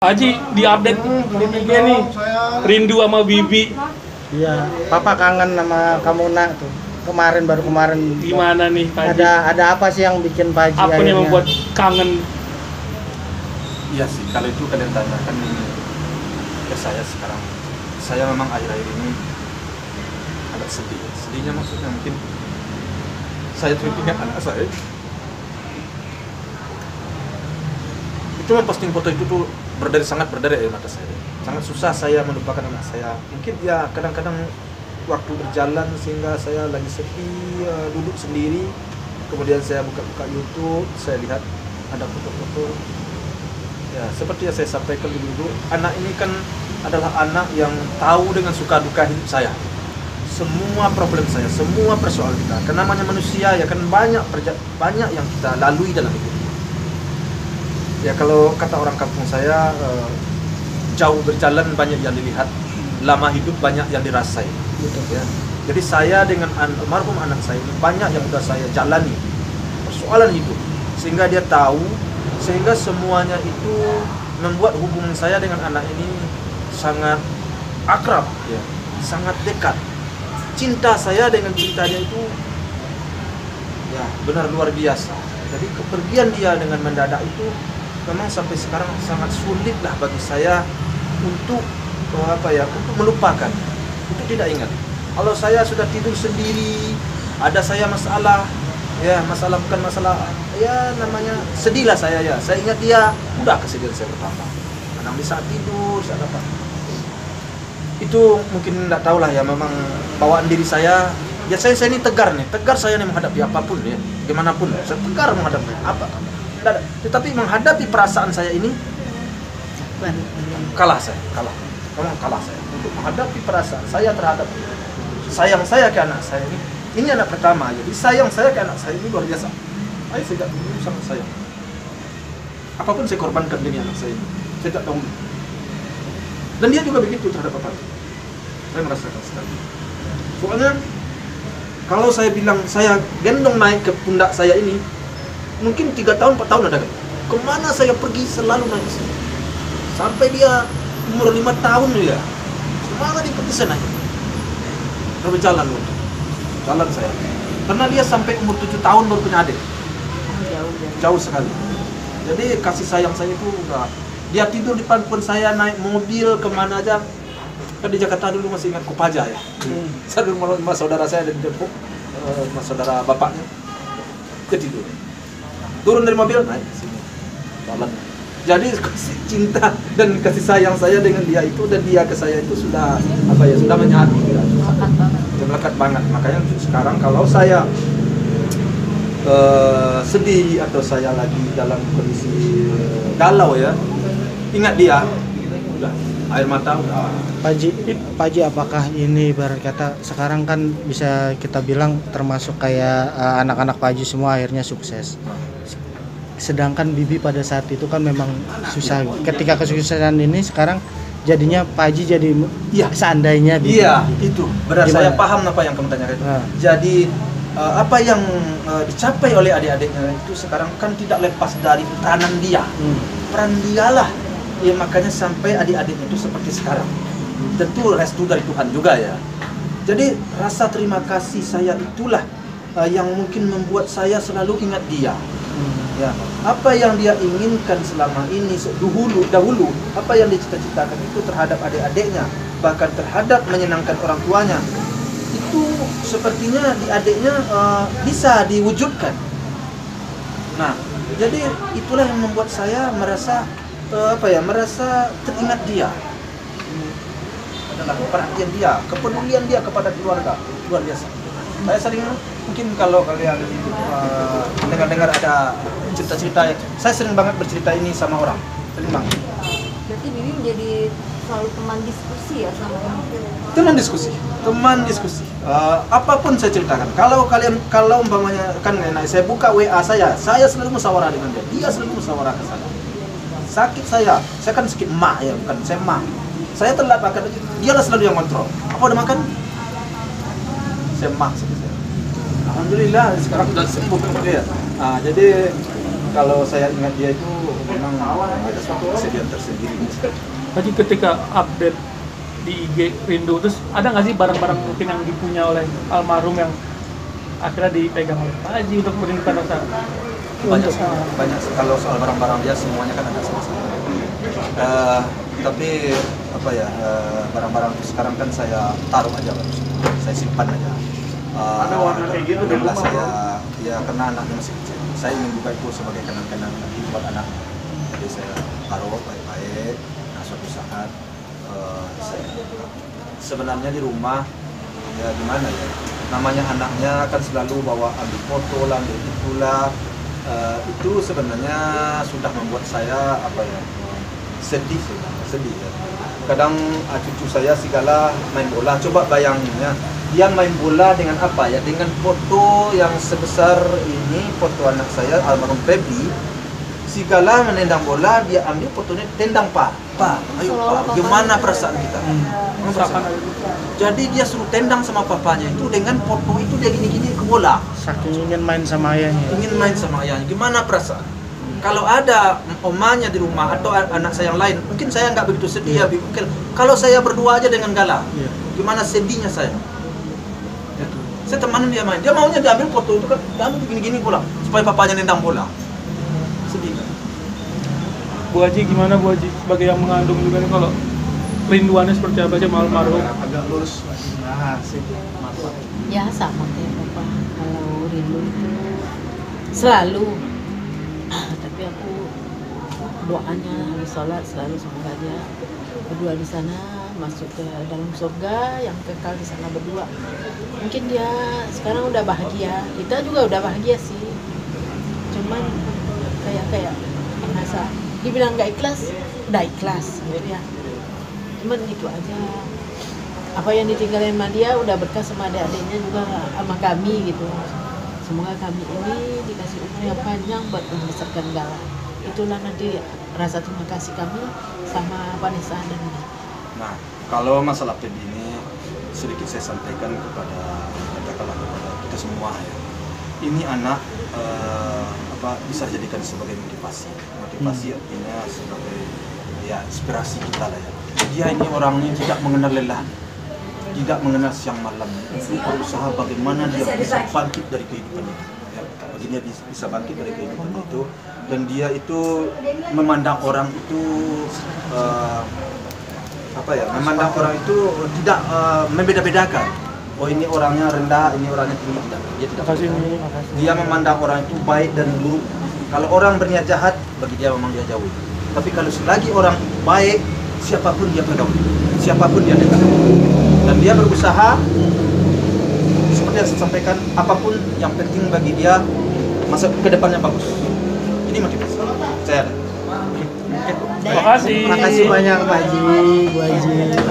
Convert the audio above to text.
Haji, diupdate Bibinya nih. Rindu sama Bibi. Iya, Papa kangen sama kamu nak tuh. Baru kemarin. Gimana nih Pak Haji? Ada apa sih yang bikin Pak Haji Apa akhirnya? yang membuat kangen? Iya sih, kalau itu kalian tanyakan ke saya sekarang. Saya memang akhir-akhir ini agak sedih. Sedihnya maksudnya mungkin saya teringat anak saya. Itu memposting foto itu tuh sangat berderet di mata saya. Sangat susah saya melupakan anak saya. Mungkin ya kadang-kadang waktu berjalan sehingga saya lagi sepi, duduk sendiri. Kemudian saya buka-buka YouTube, saya lihat ada foto-foto. Ya, seperti yang saya sampaikan dulu, anak ini kan adalah anak yang tahu dengan suka duka hidup saya. Semua problem saya, semua persoalan kita. Karena namanya manusia ya kan banyak yang kita lalui dalam hidup. Ya kalau kata orang kampung saya, jauh berjalan banyak yang dilihat, lama hidup banyak yang dirasai. Betul ya. Jadi saya dengan almarhum anak saya ini banyak yang sudah saya jalani persoalan hidup, sehingga dia tahu, sehingga semuanya itu membuat hubungan saya dengan anak ini sangat akrab, ya, sangat dekat. Cinta saya dengan cintanya itu ya benar luar biasa. Jadi kepergian dia dengan mendadak itu memang sampai sekarang sangat sulit lah bagi saya untuk untuk melupakan, untuk tidak ingat. Kalau saya sudah tidur sendiri, ada saya masalah, ya masalah bukan masalah, ya namanya sedih lah saya ya. Saya ingat dia, udah kesedihan saya bertambah. Kadang di saat tidur, saat apa. Itu mungkin tidak tahu lah ya, memang bawaan diri saya. Ya saya ini tegar nih, tegar saya nih menghadapi apapun ya, gimana pun, saya tegar menghadapi apa. Tetapi menghadapi perasaan saya ini kalah saya, memang kalah saya untuk menghadapi perasaan saya terhadap sayang saya ke anak saya ini anak pertama, jadi sayang saya ke anak saya ini luar biasa. Saya sejak dulu sangat sayang, apapun saya korbankan demi anak saya ini, saya tak tahu. Dan dia juga begitu terhadap bapak. Saya merasakan sekali. Soalnya kalau saya bilang saya gendong naik ke pundak saya ini, mungkin 3 tahun, 4 tahun ada kan. Kemana saya pergi selalu naik ke sini. Sampai dia umur 5 tahun dia. Kemana dia pergi saya naik. Sampai jalan loh. Jalan saya. Karena dia sampai umur 7 tahun baru punya adik. Jauh sekali. Jadi kasih sayang saya itu udah. Dia tidur di depan saya, naik mobil kemana aja. Kan di Jakarta dulu masih ingat Kopaja ya. Saya dulu sama saudara saya ada di Depok, sama saudara bapaknya. Dia tidur. Turun dari mobil, naik ke sini. Jalan. Jadi kasih cinta dan kasih sayang saya dengan dia itu dan dia ke saya itu sudah sudah menyatu. Melekat banget. Melekat banget. Makanya sekarang kalau saya sedih atau saya lagi dalam kondisi galau ya, ingat dia, udah air mata udah. Pak Haji, apakah ini ibarat kata sekarang kan bisa kita bilang termasuk kayak anak-anak Pak Haji semua akhirnya sukses. Sedangkan Bibi pada saat itu kan memang susah. Ketika kesuksesan ini sekarang jadinya Pak Haji jadi seandainya Bibi. Iya, itu benar. Gimana? Saya paham apa yang kamu tanyakan. Jadi apa yang dicapai oleh adik-adiknya itu sekarang kan tidak lepas dari peranan dia. Peran dialah. Ya makanya sampai adik-adiknya itu seperti sekarang. Tentu restu dari Tuhan juga ya. Jadi rasa terima kasih saya itulah yang mungkin membuat saya selalu ingat dia. Ya, apa yang dia inginkan selama ini dahulu, apa yang dicita-citakan itu terhadap adik-adiknya, bahkan terhadap menyenangkan orang tuanya, itu sepertinya di adiknya bisa diwujudkan. Nah, jadi itulah yang membuat saya merasa merasa teringat dia. Adalah perhatian dia, kepedulian dia kepada keluarga luar biasa. Saya sering, mungkin kalau kalian dengar-dengar ada cerita-cerita, saya sering banget bercerita ini sama orang, sering banget. Berarti Bibi menjadi selalu teman diskusi ya sama kamu? Teman diskusi. Apapun saya ceritakan. Kalau umpamanya kan saya buka WA saya selalu musyawarah dengan dia selalu musyawarah ke saya. Sakit saya kan sakit emak ya, bukan saya emak. Saya telat makan, dialah selalu yang kontrol. Apa udah makan? Saya emak sakit saya. Alhamdulillah sekarang sudah sembuh dia. Nah, jadi kalau saya ingat dia itu memang memang ada suatu kesedihan tersendiri. Haji ketika update di IG Rindu, terus ada nggak sih barang-barang mungkin yang dipunya oleh almarhum yang akhirnya dipegang oleh Pak Haji untuk merindukan rasa? Banyak, banyak. Kalau soal barang-barang dia semuanya kan ada sama-sama. Tapi apa ya, barang-barang itu sekarang kan saya taruh aja, saya simpan aja. Ada warna kayak gitu di rumah, saya, ya karena anaknya masih kecil. Saya ingin buka itu sebagai kenang-kenang nanti buat anak. Jadi saya taruh baik-baik. Nah suatu saat saya sebenarnya di rumah ya gimana ya, namanya anaknya kan selalu bawa ambil foto lah, ambil itulah. Itu sebenarnya sudah membuat saya apa ya, sedih ya. Kadang cucu saya segala main bola, coba bayangin ya, dia main bola dengan apa ya, dengan foto yang sebesar ini, foto anak saya almarhum Febri, segala menendang bola, dia ambil fotonya, tendang pak, ayo pak, gimana perasaan kita? Jadi dia suruh tendang sama papanya itu, dengan foto itu dia gini-gini ke bola. Saking ingin main sama ayahnya. Ingin main sama ayahnya, gimana perasaan? Kalau ada omanya di rumah atau anak saya yang lain, mungkin saya nggak begitu sedih ya. Mungkin kalau saya berdua aja dengan Gala, gimana sedihnya saya? Saya temanin dia main, dia maunya diambil foto itu kan, diambil gini-gini bola, supaya papanya nendang bola. Sedih kan? Bu Haji gimana Bu Haji sebagai yang mengandung juga nih, kalau rinduannya seperti apa aja sama almarhum? Agak lurus. Nah, sih. Mantap. Ya sama kayak Bapak, kalau rindu itu selalu. Tapi aku doanya habis sholat selalu semoga dia berdua di sana masuk ke dalam surga yang kekal di sana berdua. Mungkin dia sekarang udah bahagia, kita juga udah bahagia sih. Cuman kayak merasa dibilang nggak ikhlas, udah ikhlas gitu ya. Cuman gitu aja. Apa yang ditinggalin sama dia udah berkah sama adik-adiknya juga sama kami gitu. Semoga kami ini dikasih umur yang panjang buat membesarkan Gala. Itulah nanti rasa terima kasih kami sama Vanessa dan Nina. Nah, kalau masalah PED ini sedikit saya sampaikan kepada kita semua ya. Ini anak bisa jadikan sebagai motivasi. Motivasi artinya sebagai ya inspirasi kita lah ya. Dia ini orangnya tidak mengenal lelah, tidak mengenal siang malam, itu berusaha bagaimana dia bisa bangkit dari kehidupan itu ya, bagaimana dia bisa bangkit dari kehidupan itu, dan dia itu memandang orang itu memandang orang itu tidak membeda-bedakan, oh ini orangnya rendah, ini orangnya tinggi, tidak, dia tidak. Dia memandang orang itu baik dan buruk. Kalau orang berniat jahat, bagi dia memang dia jauh, tapi kalau selagi orang baik, siapapun dia pegang, siapapun dia dekat. Dan dia berusaha seperti yang saya sampaikan, apapun yang penting bagi dia masa ke depannya bagus. Ini motivasi saya ada. Terima kasih. Terima kasih banyak Pak Haji, Bu Haji.